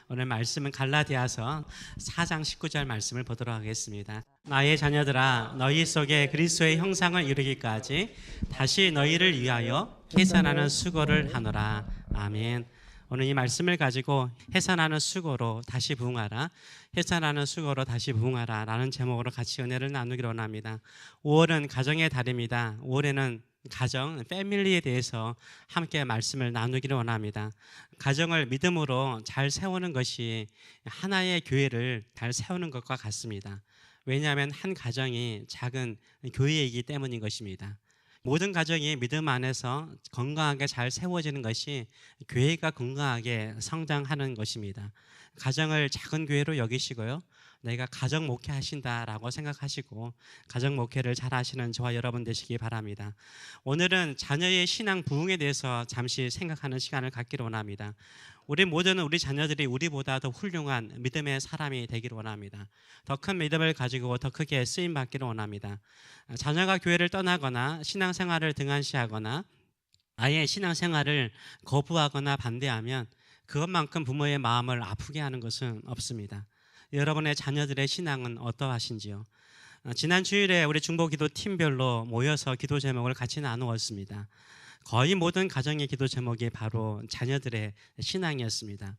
오늘 말씀은 갈라디아서 4장 19절 말씀을 보도록 하겠습니다. 나의 자녀들아, 너희 속에 그리스도의 형상을 이루기까지 다시 너희를 위하여 해산하는 수고를 하노라. 아멘. 오늘 이 말씀을 가지고 해산하는 수고로 다시 부흥하라, 해산하는 수고로 다시 부흥하라 라는 제목으로 같이 은혜를 나누기로 원합니다. 5월은 가정의 달입니다. 5월에는 가정, 패밀리에 대해서 함께 말씀을 나누기를 원합니다. 가정을 믿음으로 잘 세우는 것이 하나의 교회를 잘 세우는 것과 같습니다. 왜냐하면 한 가정이 작은 교회이기 때문인 것입니다. 모든 가정이 믿음 안에서 건강하게 잘 세워지는 것이 교회가 건강하게 성장하는 것입니다. 가정을 작은 교회로 여기시고요, 내가 가정 목회하신다라고 생각하시고 가정 목회를 잘 하시는 저와 여러분 되시기 바랍니다. 오늘은 자녀의 신앙 부흥에 대해서 잠시 생각하는 시간을 갖기를 원합니다. 우리 모두는 우리 자녀들이 우리보다 더 훌륭한 믿음의 사람이 되기를 원합니다. 더 큰 믿음을 가지고 더 크게 쓰임 받기를 원합니다. 자녀가 교회를 떠나거나 신앙생활을 등한시하거나 아예 신앙생활을 거부하거나 반대하면 그것만큼 부모의 마음을 아프게 하는 것은 없습니다. 여러분의 자녀들의 신앙은 어떠하신지요? 지난 주일에 우리 중보기도 팀별로 모여서 기도 제목을 같이 나누었습니다. 거의 모든 가정의 기도 제목이 바로 자녀들의 신앙이었습니다.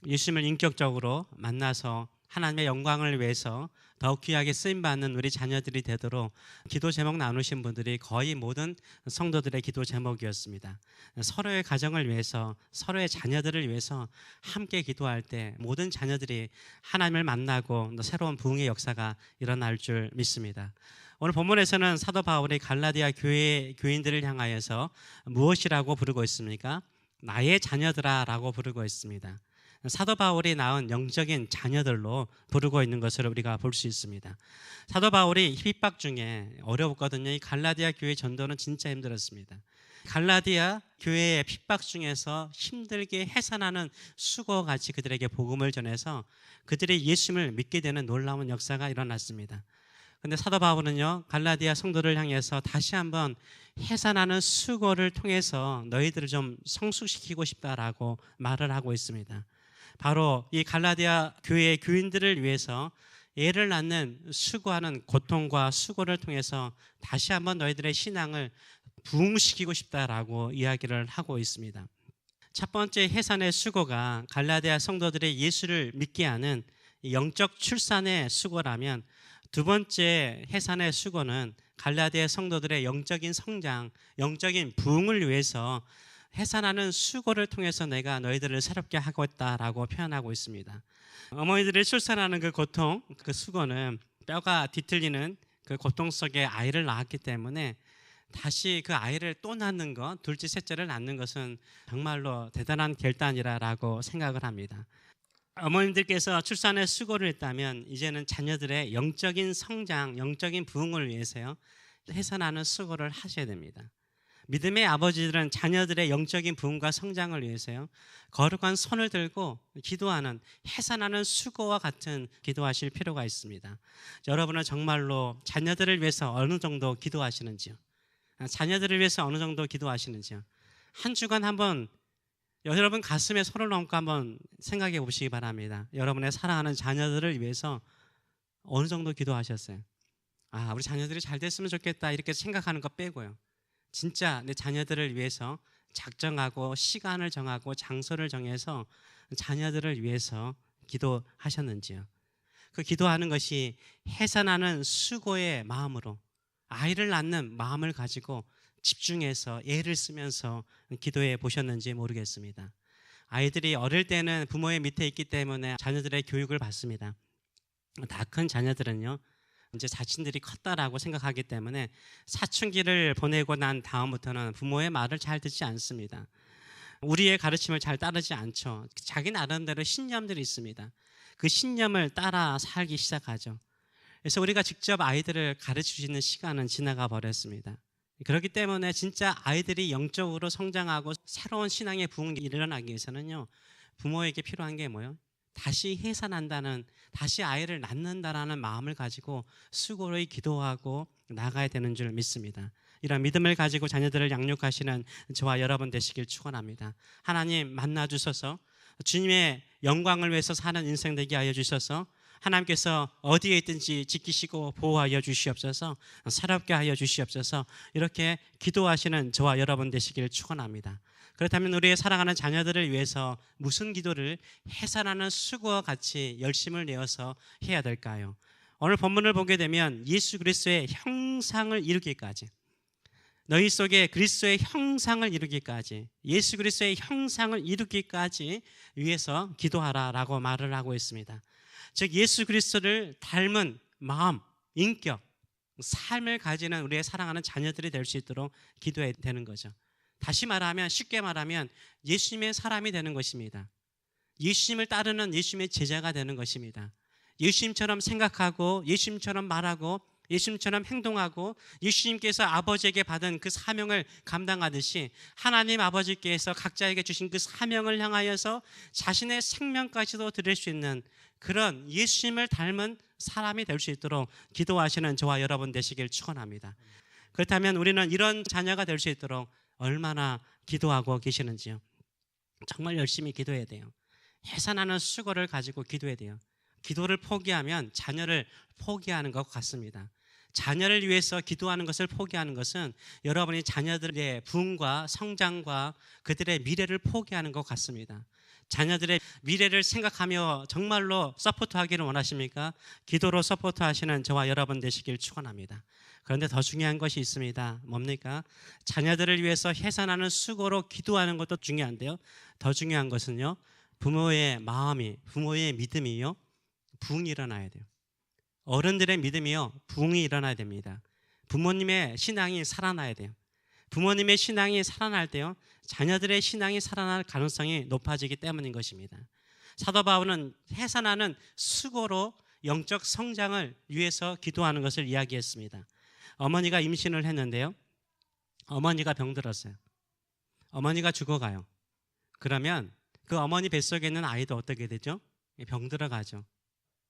예수님을 인격적으로 만나서 하나님의 영광을 위해서 더욱 귀하게 쓰임받는 우리 자녀들이 되도록 기도 제목 나누신 분들이 거의 모든 성도들의 기도 제목이었습니다. 서로의 가정을 위해서, 서로의 자녀들을 위해서 함께 기도할 때 모든 자녀들이 하나님을 만나고 새로운 부흥의 역사가 일어날 줄 믿습니다. 오늘 본문에서는 사도 바울이 갈라디아 교인들을 향하여서 무엇이라고 부르고 있습니까? 나의 자녀들아 라고 부르고 있습니다. 사도 바울이 낳은 영적인 자녀들로 부르고 있는 것을 우리가 볼 수 있습니다. 사도 바울이 핍박 중에 어려웠거든요. 이 갈라디아 교회 전도는 진짜 힘들었습니다. 갈라디아 교회의 핍박 중에서 힘들게 해산하는 수고같이 그들에게 복음을 전해서 그들이 예수님을 믿게 되는 놀라운 역사가 일어났습니다. 근데 사도 바울은요, 갈라디아 성도를 향해서 다시 한번 해산하는 수고를 통해서 너희들을 좀 성숙시키고 싶다라고 말을 하고 있습니다. 바로 이 갈라디아 교회의 교인들을 위해서 애를 낳는 수고하는 고통과 수고를 통해서 다시 한번 너희들의 신앙을 부흥시키고 싶다라고 이야기를 하고 있습니다. 첫 번째 해산의 수고가 갈라디아 성도들의 예수를 믿게 하는 영적 출산의 수고라면, 두 번째 해산의 수고는 갈라디아 성도들의 영적인 성장, 영적인 부흥을 위해서 해산하는 수고를 통해서 내가 너희들을 새롭게 하고 있다라고 표현하고 있습니다. 어머니들이 출산하는 그 고통, 그 수고는 뼈가 뒤틀리는 그 고통 속에 아이를 낳았기 때문에 다시 그 아이를 또 낳는 것, 둘째, 셋째를 낳는 것은 정말로 대단한 결단이라고 생각을 합니다. 어머님들께서 출산의 수고를 했다면 이제는 자녀들의 영적인 성장, 영적인 부흥을 위해서요, 해산하는 수고를 하셔야 됩니다. 믿음의 아버지들은 자녀들의 영적인 부흥과 성장을 위해서요, 거룩한 손을 들고 기도하는, 해산하는 수고와 같은 기도하실 필요가 있습니다. 여러분은 정말로 자녀들을 위해서 어느 정도 기도하시는지요? 자녀들을 위해서 어느 정도 기도하시는지요? 한 주간 한번 여러분 가슴에 손을 얹고 한번 생각해 보시기 바랍니다. 여러분의 사랑하는 자녀들을 위해서 어느 정도 기도하셨어요? 우리 자녀들이 잘 됐으면 좋겠다 이렇게 생각하는 거 빼고요, 진짜 내 자녀들을 위해서 작정하고 시간을 정하고 장소를 정해서 자녀들을 위해서 기도하셨는지요? 그 기도하는 것이 해산하는 수고의 마음으로, 아이를 낳는 마음을 가지고 집중해서 애를 쓰면서 기도해 보셨는지 모르겠습니다. 아이들이 어릴 때는 부모의 밑에 있기 때문에 자녀들의 교육을 받습니다. 다 큰 자녀들은요, 이제 자신들이 컸다라고 생각하기 때문에 사춘기를 보내고 난 다음부터는 부모의 말을 잘 듣지 않습니다. 우리의 가르침을 잘 따르지 않죠. 자기 나름대로 신념들이 있습니다. 그 신념을 따라 살기 시작하죠. 그래서 우리가 직접 아이들을 가르칠 수 있는 시간은 지나가 버렸습니다. 그렇기 때문에 진짜 아이들이 영적으로 성장하고 새로운 신앙의 부흥이 일어나기 위해서는요, 부모에게 필요한 게 뭐예요? 다시 해산한다는, 다시 아이를 낳는다라는 마음을 가지고 수고로이 기도하고 나가야 되는 줄 믿습니다. 이런 믿음을 가지고 자녀들을 양육하시는 저와 여러분 되시길 축원합니다. 하나님 만나 주셔서 주님의 영광을 위해서 사는 인생 되게 하여 주셔서 하나님께서 어디에 있든지 지키시고 보호하여 주시옵소서, 새롭게 하여 주시옵소서, 이렇게 기도하시는 저와 여러분 되시길 축원합니다. 그렇다면 우리의 사랑하는 자녀들을 위해서 무슨 기도를 해산하는 수고와 같이 열심을 내어서 해야 될까요? 오늘 본문을 보게 되면 예수 그리스도의 형상을 이루기까지, 너희 속에 그리스도의 형상을 이루기까지, 예수 그리스도의 형상을 이루기까지 위해서 기도하라라고 말을 하고 있습니다. 즉 예수 그리스도를 닮은 마음, 인격, 삶을 가지는 우리의 사랑하는 자녀들이 될 수 있도록 기도해야 되는 거죠. 다시 말하면, 쉽게 말하면 예수님의 사람이 되는 것입니다. 예수님을 따르는 예수님의 제자가 되는 것입니다. 예수님처럼 생각하고, 예수님처럼 말하고, 예수님처럼 행동하고, 예수님께서 아버지에게 받은 그 사명을 감당하듯이 하나님 아버지께서 각자에게 주신 그 사명을 향하여서 자신의 생명까지도 드릴 수 있는 그런 예수님을 닮은 사람이 될 수 있도록 기도하시는 저와 여러분 되시길 축원합니다. 그렇다면 우리는 이런 자녀가 될 수 있도록 얼마나 기도하고 계시는지요? 정말 열심히 기도해야 돼요. 해산하는 수고를 가지고 기도해야 돼요. 기도를 포기하면 자녀를 포기하는 것 같습니다. 자녀를 위해서 기도하는 것을 포기하는 것은 여러분이 자녀들의 부흥과 성장과 그들의 미래를 포기하는 것 같습니다. 자녀들의 미래를 생각하며 정말로 서포트하기를 원하십니까? 기도로 서포트하시는 저와 여러분 되시길 축원합니다. 그런데 더 중요한 것이 있습니다. 뭡니까? 자녀들을 위해서 해산하는 수고로 기도하는 것도 중요한데요, 더 중요한 것은요, 부모의 마음이, 부모의 믿음이요, 부흥이 일어나야 돼요. 어른들의 믿음이요, 부흥이 일어나야 됩니다. 부모님의 신앙이 살아나야 돼요. 부모님의 신앙이 살아날 때요, 자녀들의 신앙이 살아날 가능성이 높아지기 때문인 것입니다. 사도 바울은 해산하는 수고로 영적 성장을 위해서 기도하는 것을 이야기했습니다. 어머니가 임신을 했는데요, 어머니가 병들었어요. 어머니가 죽어가요. 그러면 그 어머니 뱃속에 있는 아이도 어떻게 되죠? 병들어가죠.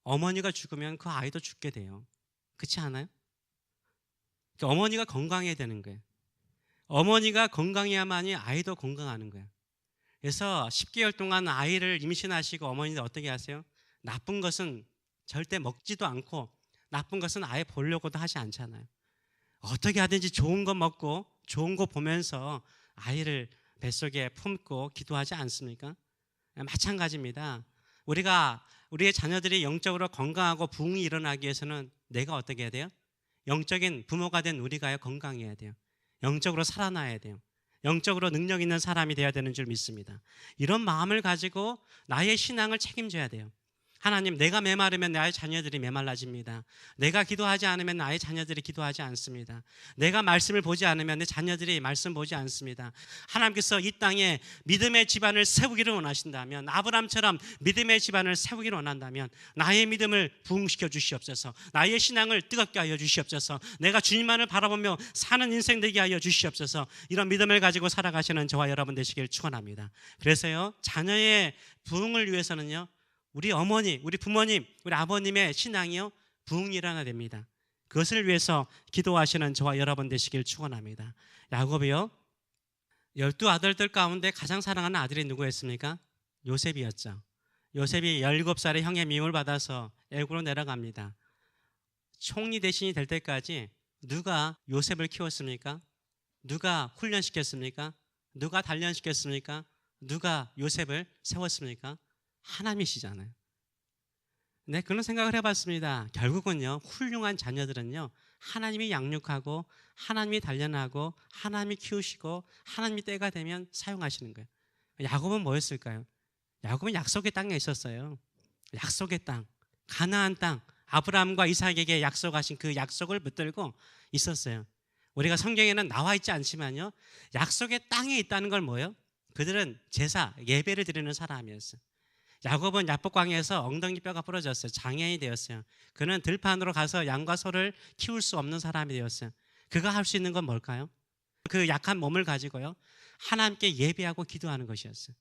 어머니가 죽으면 그 아이도 죽게 돼요. 그렇지 않아요? 그러니까 어머니가 건강해야 되는 거예요. 어머니가 건강해야만이 아이도 건강하는 거예요. 그래서 10개월 동안 아이를 임신하시고 어머니들 어떻게 하세요? 나쁜 것은 절대 먹지도 않고 나쁜 것은 아예 보려고도 하지 않잖아요. 어떻게 하든지 좋은 거 먹고 좋은 거 보면서 아이를 뱃속에 품고 기도하지 않습니까? 마찬가지입니다. 우리의 자녀들이 영적으로 건강하고 부흥이 일어나기 위해서는 내가 어떻게 해야 돼요? 영적인 부모가 된 우리가 건강해야 돼요. 영적으로 살아나야 돼요. 영적으로 능력 있는 사람이 되어야 되는 줄 믿습니다. 이런 마음을 가지고 나의 신앙을 책임져야 돼요. 하나님, 내가 메마르면 나의 자녀들이 메말라집니다. 내가 기도하지 않으면 나의 자녀들이 기도하지 않습니다. 내가 말씀을 보지 않으면 내 자녀들이 말씀 보지 않습니다. 하나님께서 이 땅에 믿음의 집안을 세우기를 원하신다면, 아브라함처럼 믿음의 집안을 세우기를 원한다면 나의 믿음을 부흥시켜 주시옵소서, 나의 신앙을 뜨겁게 하여 주시옵소서, 내가 주님만을 바라보며 사는 인생 되게 하여 주시옵소서. 이런 믿음을 가지고 살아가시는 저와 여러분 되시길 축원합니다. 그래서요, 자녀의 부흥을 위해서는요, 우리 어머니, 우리 부모님, 우리 아버님의 신앙이요, 부흥이 일어나야 됩니다. 그것을 위해서 기도하시는 저와 여러분 되시길 축원합니다. 야곱이요, 12아들들 가운데 가장 사랑하는 아들이 누구였습니까? 요셉이었죠. 요셉이 17살에 형의 미움을 받아서 애굽으로 내려갑니다. 총리 대신이 될 때까지 누가 요셉을 키웠습니까? 누가 훈련시켰습니까? 누가 단련시켰습니까? 누가 요셉을 세웠습니까? 하나님이시잖아요. 네, 그런 생각을 해봤습니다. 결국은요, 훌륭한 자녀들은요, 하나님이 양육하고 하나님이 단련하고 하나님이 키우시고 하나님이 때가 되면 사용하시는 거예요. 야곱은 뭐였을까요? 야곱은 약속의 땅에 있었어요. 약속의 땅, 가나안 땅, 아브라함과 이삭에게 약속하신 그 약속을 붙들고 있었어요. 우리가 성경에는 나와 있지 않지만요, 약속의 땅에 있다는 걸 뭐예요? 그들은 제사, 예배를 드리는 사람이었어요. 야곱은 야복강에서 엉덩이 뼈가 부러졌어요. 장애인이 되었어요. 그는 들판으로 가서 양과 소를 키울 수 없는 사람이 되었어요. 그가 할 수 있는 건 뭘까요? 그 약한 몸을 가지고요, 하나님께 예배하고 기도하는 것이었어요.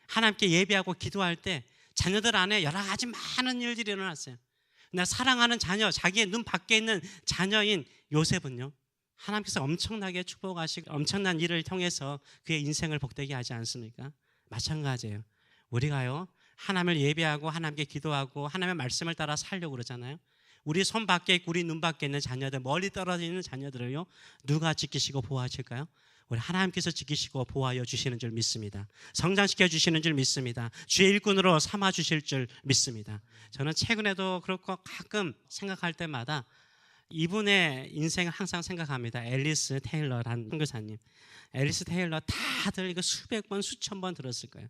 하나님께 예배하고 기도할 때 자녀들 안에 여러 가지 많은 일들이 일어났어요. 나 사랑하는 자녀, 자기의 눈 밖에 있는 자녀인 요셉은요, 하나님께서 엄청나게 축복하시고 엄청난 일을 통해서 그의 인생을 복되게 하지 않습니까? 마찬가지예요. 우리가요, 하나님을 예배하고 하나님께 기도하고 하나님의 말씀을 따라 살려고 그러잖아요. 우리 손 밖에 있고 우리 눈 밖에 있는 자녀들, 멀리 떨어져 있는 자녀들을요, 누가 지키시고 보호하실까요? 우리 하나님께서 지키시고 보호하여 주시는 줄 믿습니다. 성장시켜 주시는 줄 믿습니다. 주의 일꾼으로 삼아 주실 줄 믿습니다. 저는 최근에도 그렇고 가끔 생각할 때마다 이분의 인생을 항상 생각합니다. 앨리스 테일러라는 선교사님. 앨리스 테일러 다들 이거 수백 번, 수천 번 들었을 거예요.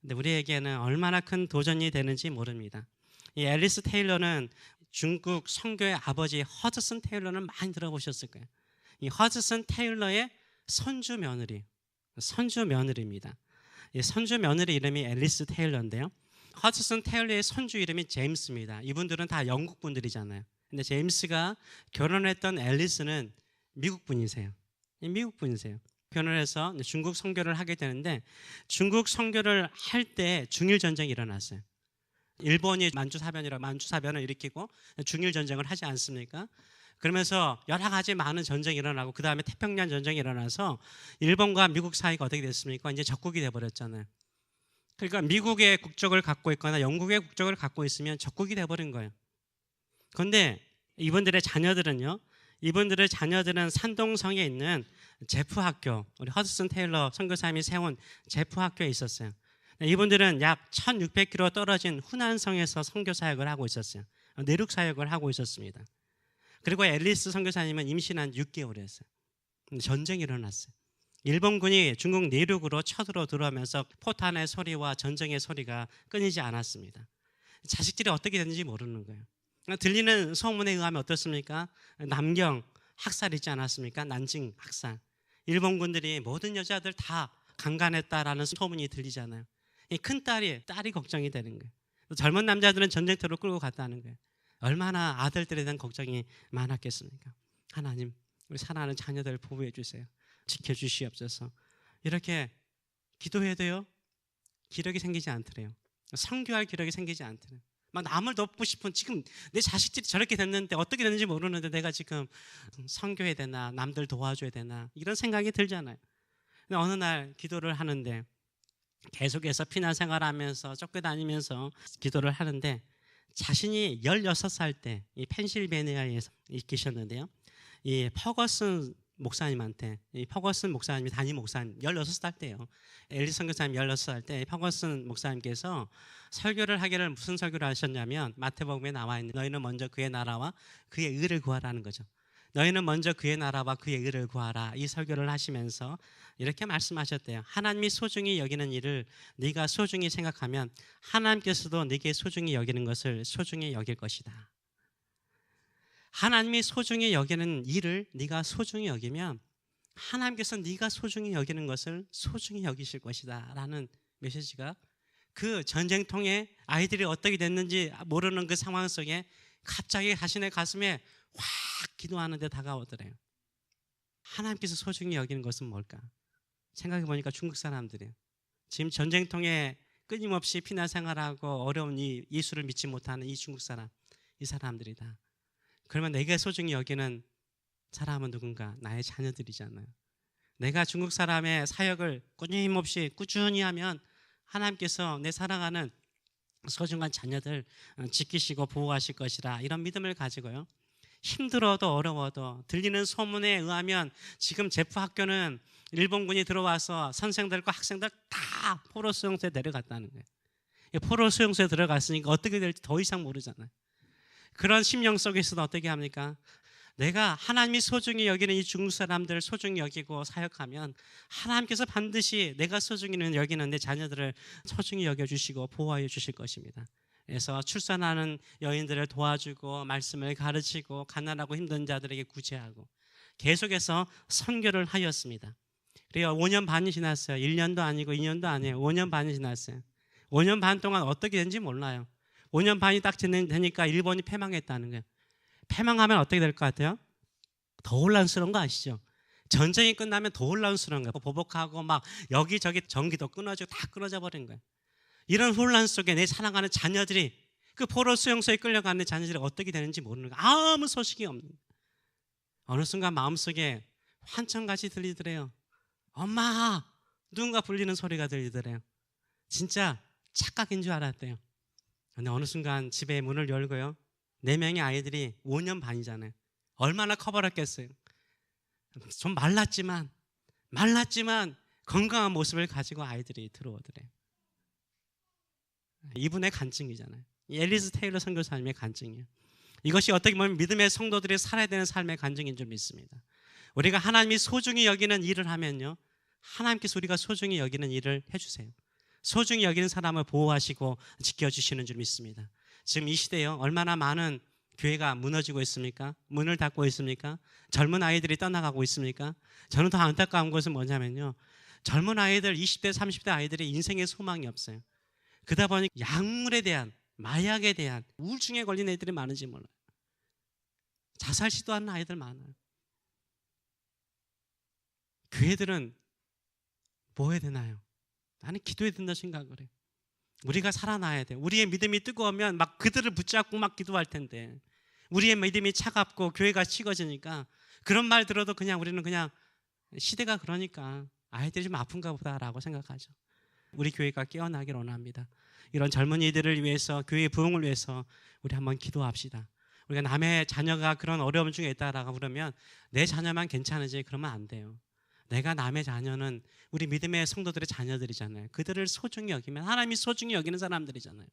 근데 우리에게는 얼마나 큰 도전이 되는지 모릅니다. 이 앨리스 테일러는 중국 선교의 아버지 허드슨 테일러는 많이 들어보셨을 거예요. 이 허드슨 테일러의 선주 며느리입니다. 이 선주 며느리 이름이 앨리스 테일러인데요. 허드슨 테일러의 선주 이름이 제임스입니다. 이분들은 다 영국 분들이잖아요. 근데 제임스가 결혼했던 앨리스는 미국 분이세요. 결혼해서 중국 선교를 하게 되는데, 중국 선교를 할 때 중일 전쟁이 일어났어요. 일본이 만주사변을 일으키고 중일 전쟁을 하지 않습니까? 그러면서 여러 가지 많은 전쟁이 일어나고 그 다음에 태평양 전쟁이 일어나서 일본과 미국 사이가 어떻게 됐습니까? 이제 적국이 돼버렸잖아요. 그러니까 미국의 국적을 갖고 있거나 영국의 국적을 갖고 있으면 적국이 돼버린 거예요. 그런데 이분들의 자녀들은 산동성에 있는 제프 학교, 우리 허드슨 테일러 선교사님이 세운 제프 학교에 있었어요. 이분들은 약 1600km 떨어진 후난성에서 선교 사역을 하고 있었어요. 내륙 사역을 하고 있었습니다. 그리고 앨리스 선교사님은 임신한 6개월이었어요. 전쟁이 일어났어요. 일본군이 중국 내륙으로 들어오면서 포탄의 소리와 전쟁의 소리가 끊이지 않았습니다. 자식들이 어떻게 됐는지 모르는 거예요. 들리는 소문에 의하면 어떻습니까? 남경 학살 있지 않았습니까? 난징 학살. 일본군들이 모든 여자들 다 강간했다라는 소문이 들리잖아요. 이 큰딸이 걱정이 되는 거예요. 젊은 남자들은 전쟁터로 끌고 갔다는 거예요. 얼마나 아들들에 대한 걱정이 많았겠습니까? 하나님, 우리 사랑하는 자녀들 보호해 주세요. 지켜주시옵소서. 이렇게 기도해도요, 기력이 생기지 않더래요. 선교할 기력이 생기지 않더래요. 막 남을 돕고 싶은, 지금 내 자식들이 저렇게 됐는데 어떻게 됐는지 모르는데 내가 지금 선교해야 되나, 남들 도와줘야 되나, 이런 생각이 들잖아요. 근데 어느 날 기도를 하는데, 계속해서 피난 생활하면서 쫓겨다니면서 기도를 하는데, 자신이 16살 때 이 펜실베니아에서 계셨는데요, 이 퍼거슨 목사님한테, 이 퍼거슨 목사님이 담임 목사님 16살 때요, 앨리스 선교사님 16살 때 퍼거슨 목사님께서 설교를 하기를, 무슨 설교를 하셨냐면 마태복음에 나와 있는 너희는 먼저 그의 나라와 그의 의를 구하라는 거죠. 너희는 먼저 그의 나라와 그의 의를 구하라, 이 설교를 하시면서 이렇게 말씀하셨대요. 하나님이 소중히 여기는 일을 네가 소중히 생각하면 하나님께서도 네게 소중히 여기는 것을 소중히 여길 것이다. 하나님이 소중히 여기는 일을 네가 소중히 여기면 하나님께서 네가 소중히 여기는 것을 소중히 여기실 것이다 라는 메시지가, 그 전쟁통에 아이들이 어떻게 됐는지 모르는 그 상황 속에 갑자기 자신의 가슴에 확 기도하는 데 다가오더래요. 하나님께서 소중히 여기는 것은 뭘까? 생각해 보니까 중국 사람들이에요. 지금 전쟁통에 끊임없이 피난 생활하고 어려운 이 예수를 믿지 못하는 이 중국 사람, 이 사람들이다. 그러면 내가 소중히 여기는 사람은 누군가? 나의 자녀들이잖아요. 내가 중국 사람의 사역을 끊임없이 꾸준히 하면 하나님께서 내 사랑하는 소중한 자녀들 지키시고 보호하실 것이라, 이런 믿음을 가지고요, 힘들어도 어려워도, 들리는 소문에 의하면 지금 제프 학교는 일본군이 들어와서 선생들과 학생들 다 포로 수용소에 내려갔다는 거예요. 포로 수용소에 들어갔으니까 어떻게 될지 더 이상 모르잖아요. 그런 심령 속에서도 어떻게 합니까? 내가 하나님이 소중히 여기는 이 중국 사람들을 소중히 여기고 사역하면 하나님께서 반드시 내가 소중히 여기는 내 자녀들을 소중히 여겨주시고 보호해 주실 것입니다. 그래서 출산하는 여인들을 도와주고 말씀을 가르치고 가난하고 힘든 자들에게 구제하고 계속해서 선교를 하였습니다. 그리고 5년 반이 지났어요. 1년도 아니고 2년도 아니에요. 5년 반이 지났어요. 5년 반 동안 어떻게 된지 몰라요. 5년 반이 딱 되니까 일본이 패망했다는 거예요. 패망하면 어떻게 될 것 같아요? 더 혼란스러운 거 아시죠? 전쟁이 끝나면 더 혼란스러운 거예요. 보복하고 막 여기저기 전기도 끊어지고 다 끊어져 버린 거예요. 이런 혼란 속에 내 사랑하는 자녀들이, 그 포로 수용소에 끌려가는 자녀들이 어떻게 되는지 모르는 거예요. 아무 소식이 없는 거예요. 어느 순간 마음속에 환청같이 들리더래요. 엄마! 누군가 불리는 소리가 들리더래요. 진짜 착각인 줄 알았대요. 근데 어느 순간 집에 문을 열고요. 4명의 아이들이 5년 반이잖아요. 얼마나 커버렸겠어요. 좀 말랐지만 건강한 모습을 가지고 아이들이 들어오더래요. 이분의 간증이잖아요. 앨리스 테일러 선교사님의 간증이에요. 이것이 어떻게 보면 믿음의 성도들이 살아야 되는 삶의 간증인 줄 믿습니다. 우리가 하나님이 소중히 여기는 일을 하면요, 하나님께서 우리가 소중히 여기는 일을 해주세요. 소중히 여기는 사람을 보호하시고 지켜주시는 줄 믿습니다. 지금 이 시대에요, 얼마나 많은 교회가 무너지고 있습니까? 문을 닫고 있습니까? 젊은 아이들이 떠나가고 있습니까? 저는 더 안타까운 것은 뭐냐면요, 젊은 아이들, 20대 30대 아이들이 인생에 소망이 없어요. 그러다 보니 약물에 대한, 마약에 대한 우울증에 걸린 애들이 많은지 몰라요. 자살 시도하는 아이들 많아요. 교회들은 뭐 해야 되나요? 나는 기도해야 된다 생각을 해요. 우리가 살아나야 돼. 우리의 믿음이 뜨거우면 막 그들을 붙잡고 막 기도할 텐데, 우리의 믿음이 차갑고 교회가 식어지니까 그런 말 들어도 그냥 우리는 그냥 시대가 그러니까 아이들이 좀 아픈가 보다라고 생각하죠. 우리 교회가 깨어나길 원합니다. 이런 젊은이들을 위해서, 교회의 부흥을 위해서 우리 한번 기도합시다. 우리가 남의 자녀가 그런 어려움 중에 있다라고 그러면 내 자녀만 괜찮으지 그러면 안 돼요. 내가 남의 자녀는 우리 믿음의 성도들의 자녀들이잖아요. 그들을 소중히 여기면, 하나님이 소중히 여기는 사람들이잖아요.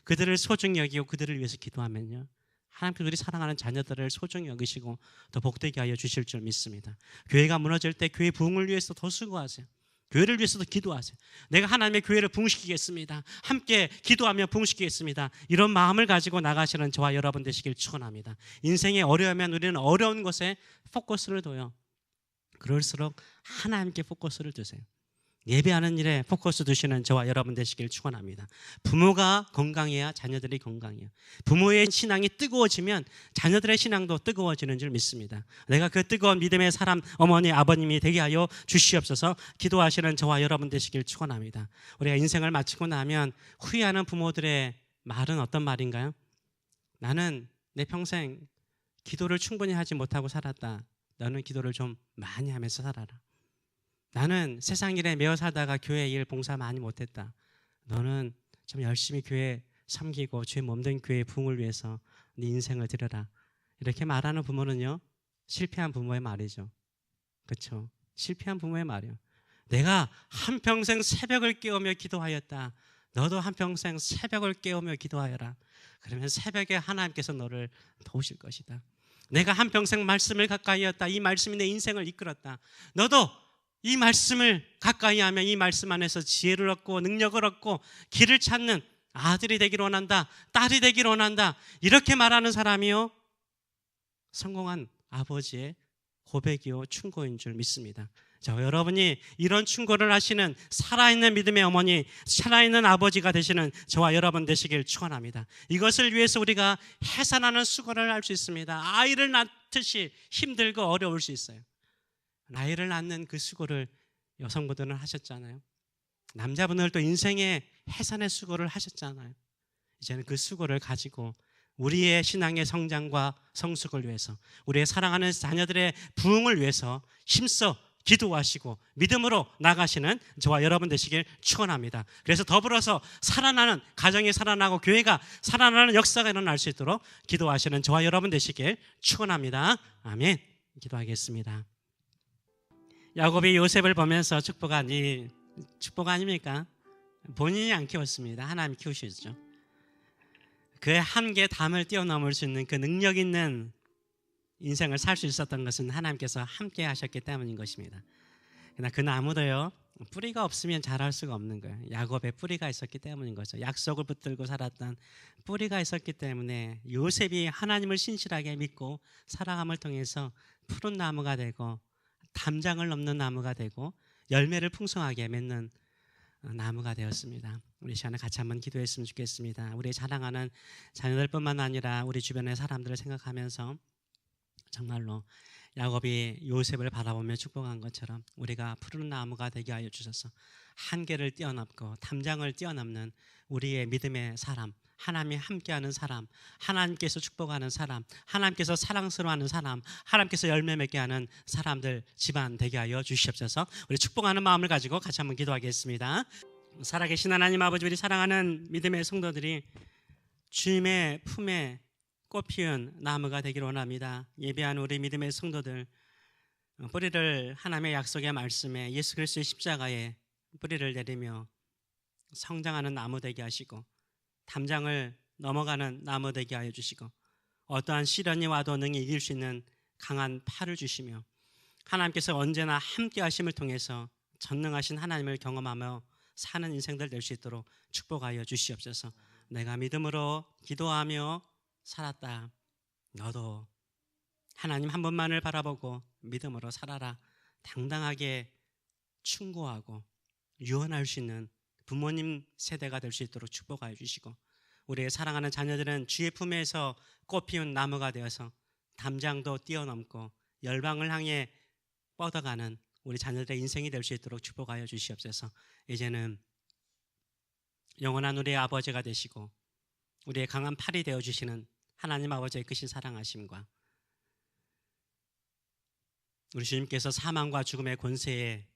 그들을 소중히 여기고 그들을 위해서 기도하면요, 하나님께서 우리 사랑하는 자녀들을 소중히 여기시고 더 복되게 하여 주실 줄 믿습니다. 교회가 무너질 때 교회 부흥을 위해서 더 수고하세요. 교회를 위해서도 기도하세요. 내가 하나님의 교회를 부흥시키겠습니다. 함께 기도하며 부흥시키겠습니다. 이런 마음을 가지고 나가시는 저와 여러분 되시길 축원합니다. 인생에 어려우면 우리는 어려운 것에 포커스를 둬요. 그럴수록 하나님께 포커스를 두세요. 예배하는 일에 포커스 두시는 저와 여러분 되시길 축원합니다. 부모가 건강해야 자녀들이 건강해요. 부모의 신앙이 뜨거워지면 자녀들의 신앙도 뜨거워지는 줄 믿습니다. 내가 그 뜨거운 믿음의 사람, 어머니, 아버님이 되게 하여 주시옵소서. 기도하시는 저와 여러분 되시길 축원합니다. 우리가 인생을 마치고 나면 후회하는 부모들의 말은 어떤 말인가요? 나는 내 평생 기도를 충분히 하지 못하고 살았다. 너는 기도를 좀 많이 하면서 살아라. 나는 세상 일에 매여 살다가 교회 일 봉사 많이 못했다. 너는 좀 열심히 교회 섬기고 주의 몸된 교회의 부흥을 위해서 네 인생을 드려라. 이렇게 말하는 부모는요, 실패한 부모의 말이죠. 그렇죠? 실패한 부모의 말이에요. 내가 한평생 새벽을 깨우며 기도하였다. 너도 한평생 새벽을 깨우며 기도하여라. 그러면 새벽에 하나님께서 너를 도우실 것이다. 내가 한평생 말씀을 가까이 했다. 이 말씀이 내 인생을 이끌었다. 너도 이 말씀을 가까이 하면 이 말씀 안에서 지혜를 얻고 능력을 얻고 길을 찾는 아들이 되기를 원한다. 딸이 되기를 원한다. 이렇게 말하는 사람이요, 성공한 아버지의 고백이요 충고인 줄 믿습니다. 자, 여러분이 이런 충고를 하시는 살아있는 믿음의 어머니, 살아있는 아버지가 되시는 저와 여러분 되시길 축원합니다. 이것을 위해서 우리가 해산하는 수고를 할 수 있습니다. 아이를 낳듯이 힘들고 어려울 수 있어요. 아이를 낳는 그 수고를 여성분들은 하셨잖아요. 남자분들도 인생의 해산의 수고를 하셨잖아요. 이제는 그 수고를 가지고 우리의 신앙의 성장과 성숙을 위해서, 우리의 사랑하는 자녀들의 부흥을 위해서 힘써 기도하시고 믿음으로 나가시는 저와 여러분 되시길 축원합니다. 그래서 더불어서 살아나는 가정이 살아나고 교회가 살아나는 역사가 일어날 수 있도록 기도하시는 저와 여러분 되시길 축원합니다. 아멘. 기도하겠습니다. 야곱이 요셉을 보면서 축복 아닙니까? 본인이 안 키웠습니다. 하나님이 키우시죠. 그의 한계 담을 뛰어넘을 수 있는 그 능력 있는 인생을 살 수 있었던 것은 하나님께서 함께 하셨기 때문인 것입니다. 그러나 그 나무도요, 뿌리가 없으면 자랄 수가 없는 거예요. 야곱의 뿌리가 있었기 때문인 거죠. 약속을 붙들고 살았던 뿌리가 있었기 때문에 요셉이 하나님을 신실하게 믿고 사랑함을 통해서 푸른 나무가 되고 담장을 넘는 나무가 되고 열매를 풍성하게 맺는 나무가 되었습니다. 우리 시간에 같이 한번 기도했으면 좋겠습니다. 우리 자랑하는 자녀들뿐만 아니라 우리 주변의 사람들을 생각하면서 정말로 야곱이 요셉을 바라보며 축복한 것처럼 우리가 푸른 나무가 되게 하여 주셔서 한계를 뛰어넘고 담장을 뛰어넘는 우리의 믿음의 사람, 하나님이 함께하는 사람, 하나님께서 축복하는 사람, 하나님께서 사랑스러워하는 사람, 하나님께서 열매 맺게 하는 사람들 집안 되게 하여 주시옵소서. 우리 축복하는 마음을 가지고 같이 한번 기도하겠습니다. 살아계신 하나님 아버지, 우리 사랑하는 믿음의 성도들이 주님의 품에 꽃피운 나무가 되기를 원합니다. 예배한 우리 믿음의 성도들, 뿌리를 하나님의 약속의 말씀에 예수 그리스도의 십자가에 뿌리를 내리며 성장하는 나무 되게 하시고, 담장을 넘어가는 나무 되게 하여 주시고, 어떠한 시련이 와도 능히 이길 수 있는 강한 팔을 주시며, 하나님께서 언제나 함께 하심을 통해서 전능하신 하나님을 경험하며 사는 인생들 될 수 있도록 축복하여 주시옵소서. 내가 믿음으로 기도하며 살았다. 너도 하나님 한 분만을 바라보고 믿음으로 살아라. 당당하게 충고하고 유언할 수 있는 부모님 세대가 될 수 있도록 축복하여 주시고, 우리의 사랑하는 자녀들은 주의 품에서 꽃피운 나무가 되어서 담장도 뛰어넘고 열방을 향해 뻗어가는 우리 자녀들의 인생이 될 수 있도록 축복하여 주시옵소서. 이제는 영원한 우리의 아버지가 되시고 우리의 강한 팔이 되어주시는 하나님 아버지의 크신 사랑하심과, 우리 주님께서 사망과 죽음의 권세에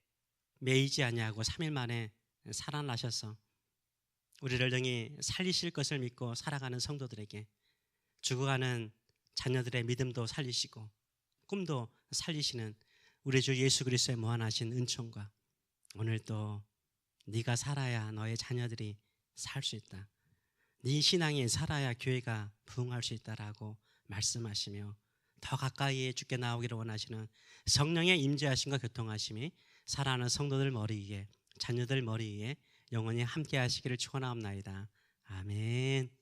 매이지 아니하고 3일 만에 살아나셔서 우리를 능히 살리실 것을 믿고 살아가는 성도들에게, 죽어가는 자녀들의 믿음도 살리시고 꿈도 살리시는 우리 주 예수 그리스도의 무한하신 은총과, 오늘 또 네가 살아야 너의 자녀들이 살 수 있다, 네 신앙이 살아야 교회가 부흥할 수 있다라고 말씀하시며 더 가까이에 주께 나오기를 원하시는 성령의 임재하심과 교통하심이 살아가는 성도들 머리 위에, 자녀들 머리 위에 영원히 함께 하시기를 축원하옵나이다. 아멘.